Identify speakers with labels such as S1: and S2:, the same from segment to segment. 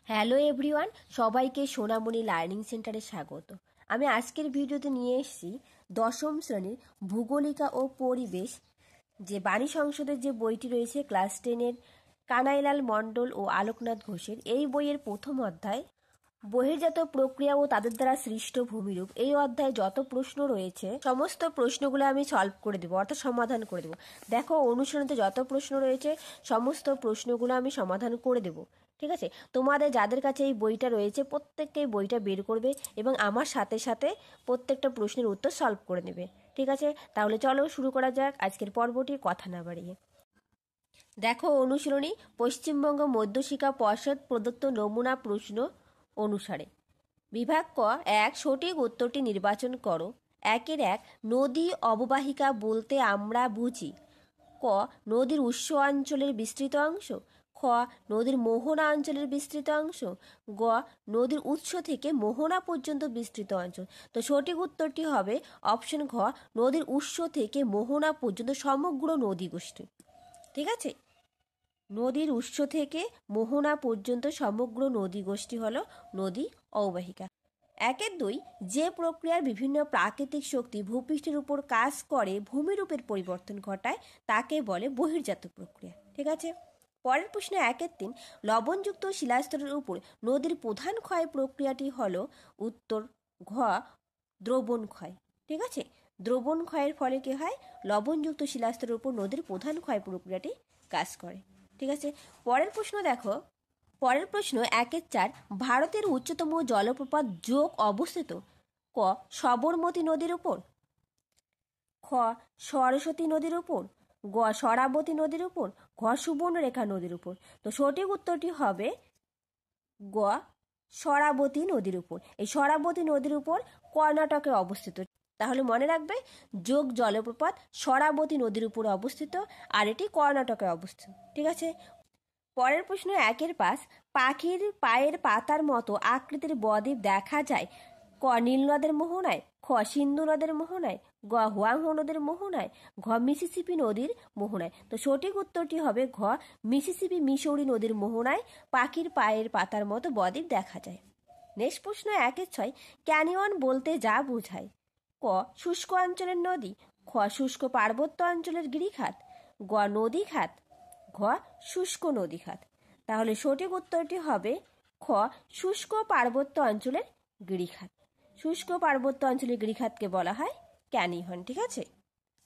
S1: Hello everyone, সবাইকে সোনামণি learning সেন্টারে স্বাগত। আমি আজকের ভিডিওতে নিয়ে এসেছি দশম শ্রেণীর ভূগোলিকা ও পরিবেশ যে বাণী সংসদের যে বইটি রয়েছে ক্লাস 10-এর কানাইলাল মণ্ডল ও আলোকনাথ ঘোষের। এই বইয়ের প্রথম অধ্যায় বহির্জাত প্রক্রিয়া ও তাদের দ্বারা সৃষ্ট ভূমিরূপ। এই অধ্যায়ে যত প্রশ্ন রয়েছে সমস্ত প্রশ্নগুলো আমি সলভ করে দেবো, অর্থাৎ সমাধান করে দেবো। দেখো, অনুশীলনীতে যত প্রশ্ন রয়েছে সমস্ত প্রশ্নগুলো আমি সমাধান করে দেবো। ঠিক আছে, তোমাদের যাদের কাছে এই বইটা রয়েছে প্রত্যেককে এই বইটা বের করবে এবং আমার সাথে সাথে প্রত্যেকটা প্রশ্নের উত্তর সলভ করে নেবে। ঠিক আছে, তাহলে চলো শুরু করা যাক আজকের পর্বটি, কথা না বাড়িয়ে। দেখো অনুশীলনী, পশ্চিমবঙ্গ মধ্যশিক্ষা পর্ষদ প্রদত্ত নমুনা প্রশ্ন অনুসারে বিভাগ ক এক সঠিক উত্তরটি নির্বাচন করো। 1-1 নদী অববাহিকা বলতে আমরা বুঝি ক নদীর উৎস অঞ্চলের বিস্তৃত অংশ, খ নদীর মোহনা অঞ্চলের বিস্তৃত অংশ, গ নদীর উৎস থেকে মোহনা পর্যন্ত বিস্তৃত অঞ্চল। তো সঠিক উত্তরটি হবে অপশন ঘ, নদীর উৎস থেকে মোহনা পর্যন্ত সমগ্র নদী গোষ্ঠী। ঠিক আছে, নদীর উৎস থেকে মোহনা পর্যন্ত সমগ্র নদী গোষ্ঠী হলো নদী অববাহিকা। 1-2 যে প্রক্রিয়ার বিভিন্ন প্রাকৃতিক শক্তি ভূপৃষ্ঠের উপর কাজ করে ভূমিরূপের পরিবর্তন ঘটায় তাকে বলে বহির্জাত প্রক্রিয়া। ঠিক আছে, পরের প্রশ্ন 1-3 লবণযুক্ত শিলাস্তরের উপর নদীর প্রধান ক্ষয় প্রক্রিয়াটি হলো উত্তর ঘ দ্রবণ ক্ষয়। ঠিক আছে, দ্রবণ ক্ষয়ের ফলে কি হয়, লবণযুক্ত শিলাস্তরের উপর নদীর প্রধান ক্ষয় প্রক্রিয়াটি কাজ করে। ঠিক আছে, পরের প্রশ্ন দেখো, পরের প্রশ্ন 1-4 ভারতের উচ্চতম জলপ্রপাত যোগ অবস্থিত ক সবরমতী নদীর উপর, খ সরস্বতী নদীর উপর, গ শরাবতী নদীর উপর, ঘ সুবর্ণরেখা নদীর উপর। তো সঠিক উত্তরটি হবে গ শরাবতী নদীর উপর। এই শরাবতী নদীর উপর কর্ণাটকে অবস্থিত। তাহলে মনে রাখবে, যোগ জলপ্রপাত শরাবতী নদীর উপর অবস্থিত আর এটি কর্ণাটকে অবস্থিত। ঠিক আছে, পরের প্রশ্ন 1-5 পাখির পায়ের পাতার মতো আকৃতির বদ্বীপ দেখা যায় ক নীলনদের মোহনায়, খ সিন্ধু নদের মোহনায়, গ হুয়াংহো নদীর মোহনায়, ঘ মিসিসিপি নদীর মোহনায়। তো সঠিক উত্তরটি হবে ঘ মিসিসিপি মিসৌরি নদীর মোহনায় পাখির পায়ের পাতার মতো বদ্বীপ দেখা যায়। নেক্সট প্রশ্ন 1-6 ক্যানিয়ন বলতে যা বোঝায় ক শুষ্ক অঞ্চলের নদী, খ শুষ্ক পার্বত্য অঞ্চলের গিরিখাত, গ নদী খাত, ঘ শুষ্ক নদী খাত। তাহলে সঠিক উত্তরটি হবে খ শুষ্ক পার্বত্য অঞ্চলের গিরিখাত। শুষ্ক পার্বত্য অঞ্চলের গিরিখাতকে বলা হয় ক্যানিয়ন। ঠিক আছে,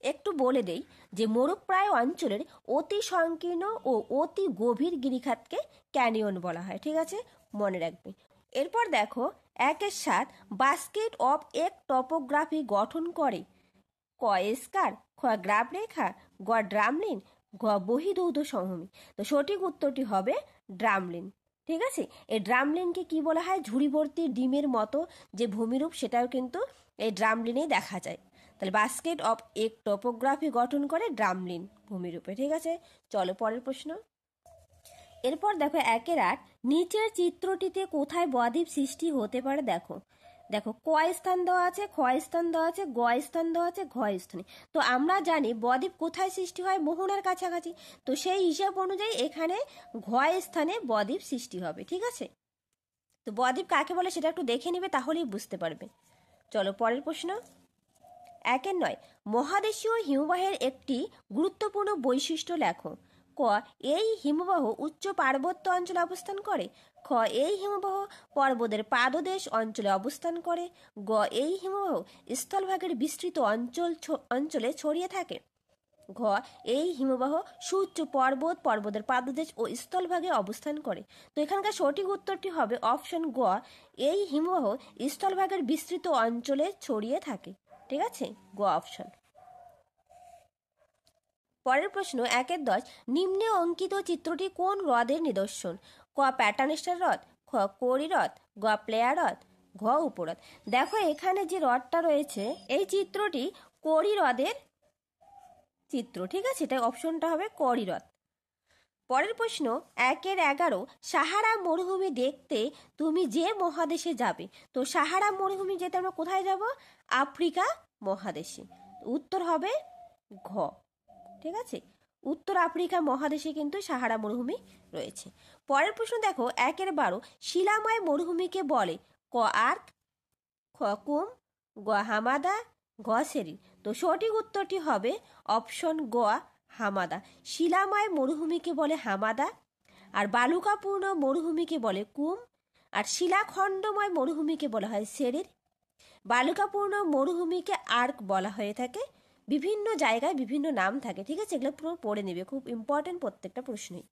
S1: একটু বলে দেই যে মরুপ্রায় অঞ্চলের অতি সংকীর্ণ ও অতি গভীর গিরিখাতকে ক্যানিয়ন বলা হয়। ঠিক আছে, মনে রাখবে। এরপর দেখো 1-7 বাস্কেট অফ এক টপোগ্রাফি গঠন করে ক স্কার, খ গ্রাফ রেখা, গ ড্রামলিন, ঘ বহির্দৌধ সমভূমি। তো সঠিক উত্তরটি হবে ড্রামলিন। ঠিক আছে, এই ড্রামলিনকে কি বলা হয়, ঝুড়ি ভর্তি ডিমের মতো যে ভূমিরূপ সেটাও কিন্তু এই ড্রামলিনেই দেখা যায়। তাহলে বাস্কেট অফ এক টপোগ্রাফি গঠন করে ড্রামলিন ভূমিরূপে। ঠিক আছে, চলো পরের প্রশ্ন। এরপর দেখো 1-8 নিচের চিত্রটিতে কোথায় বদ্বীপ সৃষ্টি হতে পারে দেখো। দেখো ক স্থান দেওয়া আছে, খ স্থান দেওয়া আছে, গ স্থান দেওয়া আছে, ঘ স্থানে। তো আমরা জানি বদ্বীপ কোথায় সৃষ্টি হয়, মোহনার কাছাকাছি। তো সেই হিসাব অনুযায়ী এখানে ঘ স্থানে বদ্বীপ সৃষ্টি হবে। ঠিক আছে, তো বদ্বীপ কাকে বলে সেটা একটু দেখে নিবে, তাহলেই বুঝতে পারবে। চলো পরের প্রশ্ন 1-9 মহাদেশীয় হিমবাহের একটি গুরুত্বপূর্ণ বৈশিষ্ট্য লেখো। ক এই হিমবাহ উচ্চ পার্বত্য অঞ্চলে অবস্থান করে, খ এই হিমবাহ পর্বতের পাদদেশ অঞ্চলে অবস্থান করে, গ এই হিমবাহ স্থলভাগের বিস্তৃত অঞ্চলে ছড়িয়ে থাকে, ঘ এই হিমবাহ সুউচ্চ পর্বতের পাদদেশ ও স্থলভাগে অবস্থান করে। তো এখানকার সঠিক উত্তরটি হবে অপশন গ এই হিমবাহ স্থলভাগের বিস্তৃত অঞ্চলে ছড়িয়ে থাকে। ঠিক আছে, গ অপশন। পরের প্রশ্ন 1-10 নিম্নে অঙ্কিত চিত্রটি কোন হ্রদের নিদর্শন? ক প্যাটার্নস্টার হ্রদ, খ কোরি হ্রদ, গ প্লেয়ার হ্রদ, ঘ উপহ্রদ। দেখো এখানে যে হ্রদটা রয়েছে এই চিত্রটি কোরি হ্রদের চিত্র। ঠিক আছে, এটা অপশনটা হবে কোরি হ্রদ। পরের প্রশ্ন 1-11 সাহারা মরুভূমি দেখতে তুমি যে মহাদেশে যাবে। তো সাহারা মরুভূমি যেতে আমরা কোথায় যাব, আফ্রিকা মহাদেশে। উত্তর হবে ঘ। ঠিক আছে, উত্তর আফ্রিকা মহাদেশে কিন্তু সাহারা মরুভূমি রয়েছে। পরের প্রশ্ন দেখো 1-12, শিলাময় মরুভূমিকে বলে? ক আর্ক, খ কুম, গ হামাদা, ঘ সেরি। তো সঠিক উত্তরটি হবে অপশন গ হামাদা। শিলাময় মরুভূমিকে বলে হামাদা, আর বালুকাপূর্ণ মরুভূমিকে বলে কুম, আর শিলাখণ্ডময় মরুভূমিকে বলা হয় সেরির। বালুকাপূর্ণ মরুভূমিকে আর্ক বলা হয়ে থাকে। বিভিন্ন জায়গায় বিভিন্ন নাম থাকে, ঠিক আছে? এগুলো পুরো পড়ে নেবে, খুব ইম্পর্টেন্ট প্রত্যেকটা প্রশ্নই।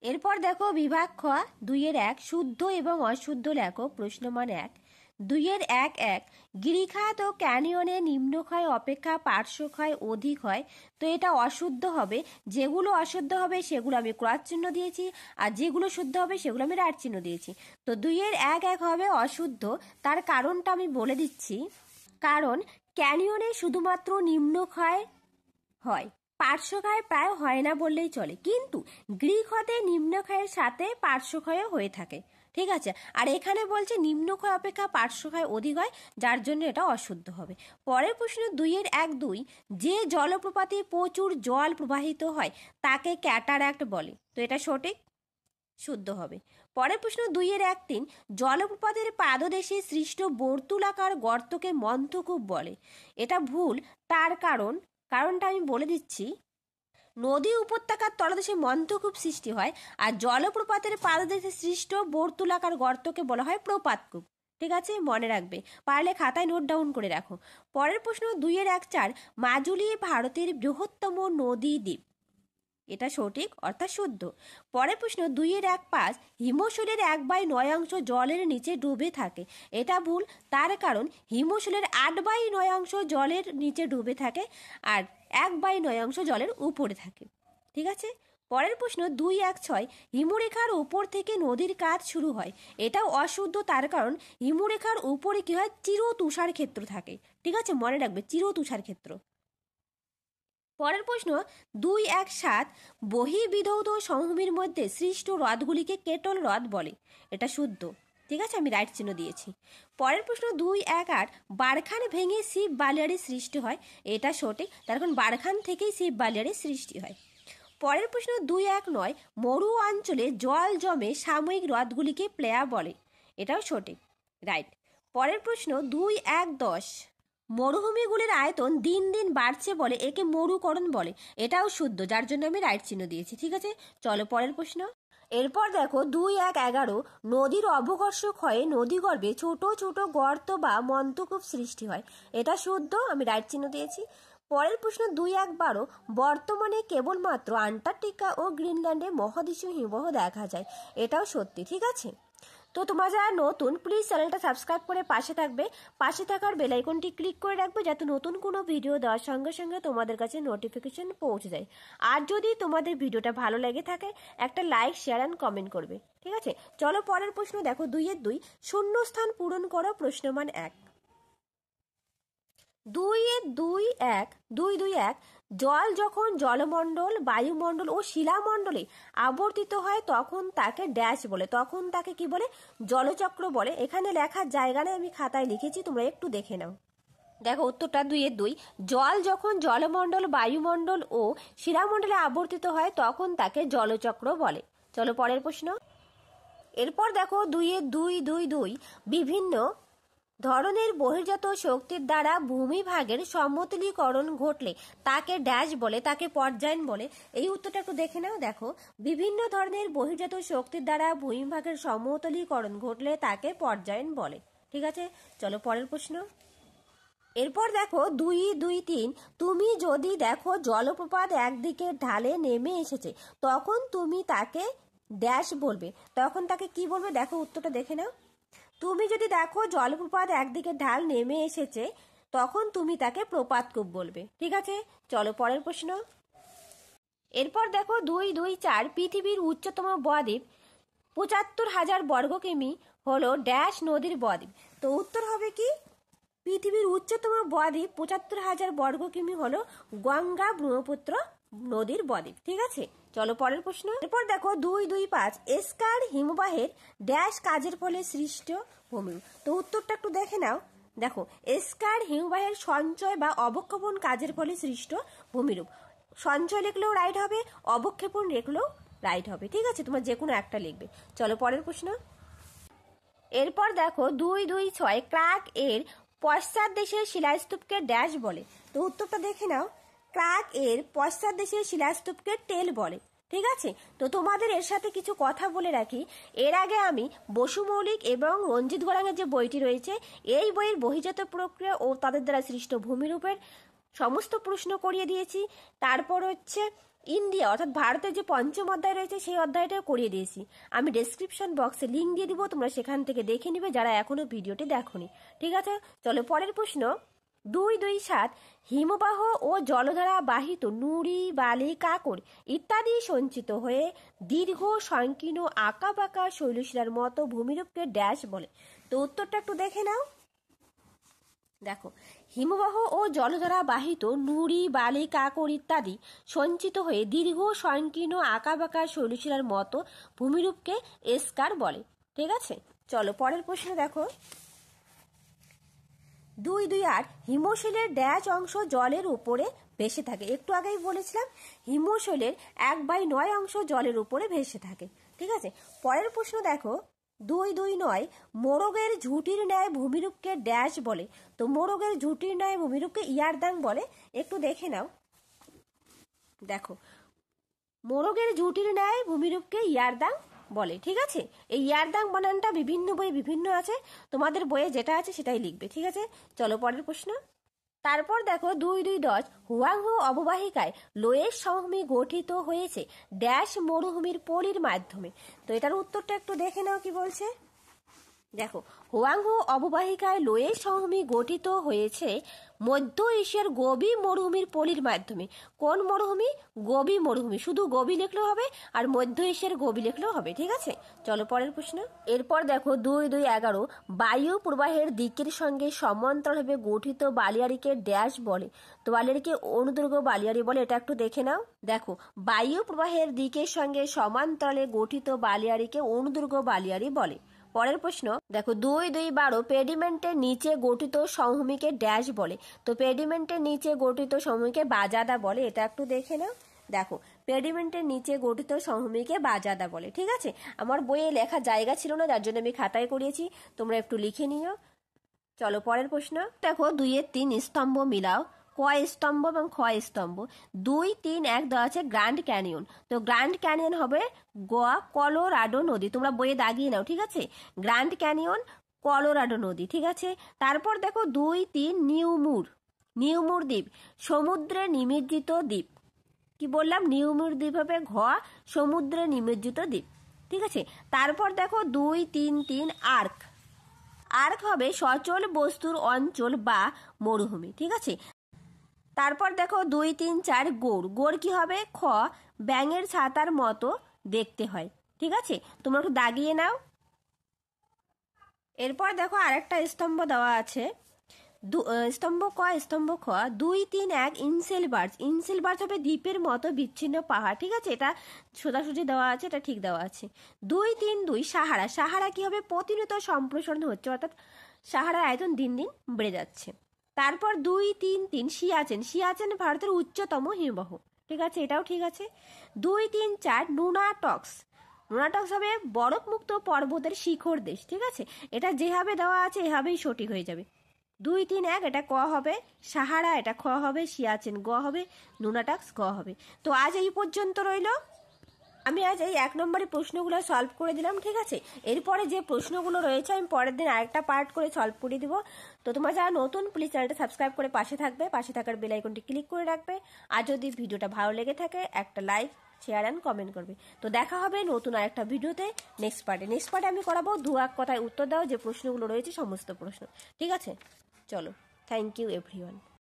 S1: এরপর দেখো বিভাগ খ 2-1, শুদ্ধ এবং অশুদ্ধ লেখো। প্রশ্ন মান 1, 2-1-1, গিরিখাত ও ক্যানিয়নে নিম্নক্ষয় অপেক্ষা পার্শ্বক্ষয় অধিক হয়। তো এটা অশুদ্ধ হবে। যেগুলো অশুদ্ধ হবে সেগুলো আমি ক্রস চিহ্ন দিয়েছি, আর যেগুলো শুদ্ধ হবে সেগুলো আমি রাইট চিহ্ন দিয়েছি। তো 2-1-1 হবে অশুদ্ধ। তার কারণটা আমি বলে দিচ্ছি। কারণ ক্যানিয়নে শুধুমাত্র নিম্নক্ষয় হয়, পার্শ্বক্ষয় প্রায় হয় না বললেই চলে, কিন্তু গিরিখাতে নিম্নক্ষয়ের সাথে পার্শ্বক্ষয়ও হয়ে থাকে, ঠিক আছে? আর এখানে বলছে নিম্নক্ষয় অপেক্ষা পার্শ্বক্ষয় অধিক হয়, যার জন্য এটা অশুদ্ধ হবে। পরের প্রশ্ন 2-1-2, যে জলপ্রপাতে প্রচুর জল প্রবাহিত হয় তাকে ক্যাটারাক্ট বলে। তো এটা সঠিক, শুদ্ধ হবে। পরের প্রশ্ন 2-1-3, জলপ্রপাতের পাদদেশে সৃষ্ট বর্তুলাকার গর্তকে মন্থকূপ বলে। এটা ভুল। তার কারণটা আমি বলে দিচ্ছি। নদী উপত্যকার তলদেশে মন্থকূপ সৃষ্টি হয়, আর জলপ্রপাতের পাদদেশে সৃষ্ট বর্তুলাকার গর্তকে বলা হয় প্রপাতকূপ। ঠিক আছে, মনে রাখবে, পারলে খাতায় নোট ডাউন করে রাখো। পরের প্রশ্ন 2-1-4, মাজুলি ভারতের বৃহত্তম নদী দ্বীপ। এটা সঠিক, অর্থাৎ শুদ্ধ। পরের প্রশ্ন 2-1-5, হিমশৈলের 1/9 জলের নিচে ডুবে থাকে। এটা ভুল। তার কারণ হিমশৈলের 8/9 জলের নিচে ডুবে থাকে, আর 1/9 জলের উপরে থাকে। ঠিক আছে। পরের প্রশ্ন 2-1-6, হিমরেখার উপর থেকে নদীর কাজ শুরু হয়। এটাও অশুদ্ধ। তার কারণ হিমরেখার উপরে কি হয়, চির তুষার ক্ষেত্র থাকে। ঠিক আছে, মনে রাখবে, চির তুষার ক্ষেত্র। পরের প্রশ্ন 2-1-7, বহির্বিধৌত সমভূমির মধ্যে সৃষ্ট হ্রদগুলিকে কেটল হ্রদ বলে। এটা শুদ্ধ। ঠিক আছে, আমি রাইট চিহ্ন দিয়েছি। পরের প্রশ্ন 2-1-8, বারখান ভেঙে শিব বালিয়াড়ির সৃষ্টি হয়। এটা সঠিক। তার কারণ বারখান থেকেই শিব বালিয়াড়ির সৃষ্টি হয়। পরের প্রশ্ন 2-1-9, মরু অঞ্চলে জল জমে সাময়িক হ্রদগুলিকে প্লেয়া বলে। এটাও সঠিক, রাইট। পরের প্রশ্ন 2-1-10, মরুভূমিগুলির আয়তন দিন দিন বাড়ছে বলে একে মরুকরণ বলে। এটাও শুদ্ধ, যার জন্য আমি রাইট চিহ্ন দিয়েছি। ঠিক আছে, চলো পরের প্রশ্ন। এরপর দেখো 2-1-11, নদীর অবকর্ষ ক্ষয়ে নদীগর্ভে ছোট ছোট গর্ত বা মন্থকূপ সৃষ্টি হয়। এটা শুদ্ধ, আমি রাইট চিহ্ন দিয়েছি। পরের প্রশ্ন 2-1-12, বর্তমানে কেবলমাত্র আন্টার্কটিকা ও গ্রিনল্যান্ডে মহাদেশীয় হিমবাহ দেখা যায়। এটাও সত্যি। ঠিক আছে, তো তোমরা যারা নতুন, প্লিজ চ্যানেলটা সাবস্ক্রাইব করে পাশে থাকবে। পাশে থাকার বেল আইকনটি ক্লিক করে রাখবে, যাতে নতুন কোনো ভিডিও দেওয়ার সঙ্গে সঙ্গে তোমাদের কাছে নোটিফিকেশন পৌঁছে যায়। আর যদি তোমাদের ভিডিওটা ভালো লেগে থাকে, একটা লাইক, শেয়ার অ্যান্ড কমেন্ট করবে। ঠিক আছে, চলো পরের প্রশ্ন দেখো 2-2, শূন্যস্থান পূরণ করো। প্রশ্নমান 1, 2-2-1, জল যখন জলমণ্ডল, বায়ুমণ্ডল ও শিলামণ্ডলে আবর্তিত হয় তখন তাকে ড্যাশ বলে। তখন তাকে কি বলে? জলচক্র বলে। এখানে লেখার জায়গা নেই, আমি খাতায় লিখেছি, তোমরা একটু দেখে নাও। দেখো উত্তরটা 2-2, জল যখন জলমণ্ডল, বায়ুমণ্ডল ও শিলামণ্ডলে আবর্তিত হয় তখন তাকে জলচক্র বলে। চলো পরের প্রশ্ন। এরপর দেখো 2-2-2-2, বিভিন্ন ধরনের বহির্জাত শক্তির দ্বারা ভূমিভাগের সমতলীকরণ ঘটলে তাকে ড্যাশ বলে, তাকে পর্যায়ন বলে। এই উত্তরটা একটু দেখে নাও। দেখো, বিভিন্ন ধরনের বহির্জাত শক্তির দ্বারা ভূমিভাগের সমতলীকরণ ঘটলে তাকে পর্যায়ন বলে। ঠিক আছে, চলো পরের প্রশ্ন। এরপর দেখো 2-2-3, তুমি যদি দেখো জলপ্রপাত একদিকে ঢালে নেমে এসেছে তখন তুমি তাকে ড্যাশ বলবে। তখন তাকে কি বলবে? দেখো উত্তরটা দেখে নাও। তুমি যদি দেখো জলপ্রপাত একদিকে ঢাল নেমে এসেছে তখন তুমি তাকে প্রপাতকূপ বলবে। ঠিক আছে, চলো পরের প্রশ্ন। এরপর দেখো 2-2-4, পৃথিবীর উচ্চতম বদ্বীপ 75,000 বর্গ কিমি হলো ড্যাশ নদীর বদ্বীপ। তো উত্তর হবে কি? পৃথিবীর উচ্চতম বদ্বীপ 75,000 বর্গ কিমি হলো গঙ্গা ব্রহ্মপুত্র নদীর বদ্বীপ। ঠিক আছে, চলো পরের প্রশ্ন। এরপর দেখো 2-2-5, এসকার হিমবাহের ড্যাশ কাজের ফলে সৃষ্ট ভূমিরূপ। তো উত্তরটা একটু দেখে নাও। দেখো, এসকার হিমবাহের সঞ্চয় বা অবক্ষেপণ কাজের ফলে সৃষ্ট ভূমিরূপ। সঞ্চয় লিখলেও রাইট হবে, অবক্ষেপণ লিখলেও রাইট হবে। ঠিক আছে, তোমরা যে কোনো একটা লিখবে। চলো পরের প্রশ্ন। এরপর দেখো 2-2-6 ক্রাক এর পশ্চাৎ দেশের শিলাস্তূপকে ড্যাশ বলে। তো উত্তরটা দেখে নাও। ক্রাক এর পশ্চাৎ দেশের শিলাস্তূপকে টেল বলে। ঠিক আছে, তো তোমাদের এর সাথে কিছু কথা বলে রাখি। এর আগে আমি বসু মৌলিক এবং রঞ্জিত গড়াঙের যে বইটি রয়েছে, এই বইয়ের বহির্জাত প্রক্রিয়া ও তাদের দ্বারা সৃষ্ট ভূমিরূপের সমস্ত প্রশ্ন করিয়ে দিয়েছি। তারপর হচ্ছে ইন্ডিয়া অর্থাৎ ভারতের যে পঞ্চম অধ্যায় রয়েছে সেই অধ্যায়টাও করিয়ে দিয়েছি। আমি ডেসক্রিপশন বক্সে লিঙ্ক দিয়ে দিব, তোমরা সেখান থেকে দেখে নিবে যারা এখনো ভিডিওটি দেখোনি। ঠিক আছে, চলো পরের প্রশ্ন। 2-2-7 হিমবাহ ও জলধারা বাহিত নুড়ি, বালি, কাঁকর ইত্যাদি সঞ্চিত হয়ে দীর্ঘ সংকীর্ণ আঁকা বাঁকা শৈলশিলার মতো ভূমিরূপকে ড্যাশ বলে। তো উত্তরটা একটু দেখে নাও। দেখো, হিমবাহ ও জলধারা বাহিত নুড়ি, বালি, কাঁকর ইত্যাদি সঞ্চিত হয়ে দীর্ঘ সংকীর্ণ আঁকাবাঁকা শৈলশিলার মতো ভূমিরূপকে এস্কার বলে। ঠিক আছে, চলো পরের প্রশ্ন দেখো। 2-2-8 হিমশৈলের ড্যাশ অংশ জলের উপরে ভেসে থাকে। একটু আগেই বলেছিলাম হিমশৈলের 1/9 অংশ জলের উপরে ভেসে থাকে। ঠিক আছে, পরের প্রশ্ন দেখো। 2-2-9 মোরগের ঝুঁটির ন্যায় ভূমিরূপকে ড্যাশ বলে। তো মোরগের ঝুঁটির ন্যায় ভূমিরূপকে ইয়ারদাং বলে। একটু দেখে নাও। দেখো, মোরগের ঝুঁটির ন্যায় ভূমিরূপকে ইয়ারদাং বলে। ঠিক আছে, এই ইয়ারদাং বানানটা বিভিন্ন বইয়ে বিভিন্ন আছে, তোমাদের বইয়ে যেটা আছে সেটাই লিখবে। ঠিক আছে, চলো পরের প্রশ্ন। তারপর দেখো 2-2-10 হুয়াংহো অববাহিকায় লোয়েস সমভূমি গঠিত হয়েছে ড্যাশ মরুভূমির পলির মাধ্যমে। তো এটার উত্তরটা একটু দেখে নাও কি বলছে। দেখো, হুয়াংহো অববাহিকায় লোয়েস সমভূমি গঠিত হয়েছে মধ্য এশিয়ার গোবি মরুভূমির পলির মাধ্যমে। কোন মরুভূমি? গোবি মরুভূমি। শুধু গোবি লিখলেও হবে আর মধ্য এশিয়ার গোবি লিখলেও হবে। ঠিক আছে, চলো পরের প্রশ্ন। এরপর দেখো 2-2-11 বায়ু প্রবাহের দিকের সঙ্গে সমান্তরালভাবে গঠিত বালিয়াড়িকে ড্যাশ বলে। তো বালিয়াড়িকে অনুদৈর্ঘ্য বালিয়াড়ি বলে। এটা একটু দেখে নাও। দেখো, বায়ু প্রবাহের দিকের সঙ্গে সমান্তরালে গঠিত বালিয়াড়িকে অনুদৈর্ঘ্য বালিয়াড়ি বলে। পরের প্রশ্ন দেখো 2-2-12 পেডিমেন্টের নিচে গঠিত সমভূমিকে ড্যাশ বলে। তো পেডিমেন্টের নিচে গঠিত সমভূমিকে বাজাদা বলে। এটা একটু দেখে নাও। দেখো, পেডিমেন্টের নিচে গঠিত সমভূমিকে বাজাদা বলে। ঠিক আছে, আমার বইয়ে লেখা জায়গা ছিল না, যার জন্য আমি খাতায় করিয়েছি, তোমরা একটু লিখে নিও। চলো পরের প্রশ্ন দেখো। 2-3 স্তম্ভ মিলাও। ক স্তম্ভ এবং খ স্তম্ভ। 2-3-1 দেওয়া আছে গ্র্যান্ড ক্যানিয়ন। তো গ্র্যান্ড ক্যানিয়ন হবে গোয়া কলোরাডো নদী। তোমরা বইয়ে দাগিয়ে নাও। ঠিক আছে, গ্র্যান্ড ক্যানিয়ন কলোরাডো নদী। ঠিক আছে, তারপর দেখো 2-3 নিউমুর দ্বীপ সমুদ্রে নিমজ্জিত দ্বীপ। কি বললাম? নিউমুর দ্বীপ হবে ঘ সমুদ্রে নিমজ্জিত দ্বীপ। ঠিক আছে, তারপর দেখো 2-3-3 আর্ক হবে সচল বস্তুর অঞ্চল বা মরুভূমি। ঠিক আছে, তারপর দেখো 2-3-4 গোড় কি হবে? খ ব্যাঙের ছাতার মতো দেখতে হয়। ঠিক আছে, তোমরা একটু দাগিয়ে নাও। এরপর দেখো আরেকটা স্তম্ভ দেওয়া আছে, স্তম্ভ ক স্তম্ভ খ। 2-3-1 ইনসেলবার্স হবে দ্বীপের মতো বিচ্ছিন্ন পাহাড়। ঠিক আছে, এটা সোজাসুজি দেওয়া আছে, এটা ঠিক দেওয়া আছে। 2-3-2 সাহারা কি হবে? প্রতিনিয়ত সম্প্রসারণ হচ্ছে, অর্থাৎ সাহারার আয়তন দিন দিন বেড়ে যাচ্ছে। তারপর 2-3-3 সিয়াচেন ভারতের উচ্চতম হিমবাহ। ঠিক আছে, এটাও ঠিক আছে। 2-3-4 নুনাটক্স হবে বরফমুক্ত পর্বতের শিখর দেশ। ঠিক আছে, এটা যেভাবে দেওয়া আছে এভাবেই সঠিক হয়ে যাবে। 2-3-1 এটা ক হবে, সাহারা এটা খ হবে, সিয়াচেন গ হবে, নুনাটক্স গ হবে। তো আজ এই পর্যন্ত রইল। আমি আজ এই 1 নম্বরের প্রশ্নগুলো সলভ করে দিলাম। ঠিক আছে, এরপরে যে প্রশ্নগুলো রয়েছে আমি পরের দিন আরেকটা পার্ট করে সলভ করে দিব। তো তোমরা যারা নতুন, প্লিজ চ্যানেলটা সাবস্ক্রাইব করে পাশে থাকবে, পাশে থাকার বেল আইকনটি ক্লিক করে রাখবে। আর যদি ভিডিওটা ভালো লেগে থাকে একটা লাইক, শেয়ার অ্যান্ড কমেন্ট করবে। তো দেখা হবে নতুন আরেকটা ভিডিওতে নেক্সট পার্টে আমি করাবো 2 কথায় উত্তর দাও যে প্রশ্নগুলো রয়েছে সমস্ত প্রশ্ন। ঠিক আছে, চলো, থ্যাংক ইউ এভরিওয়ান।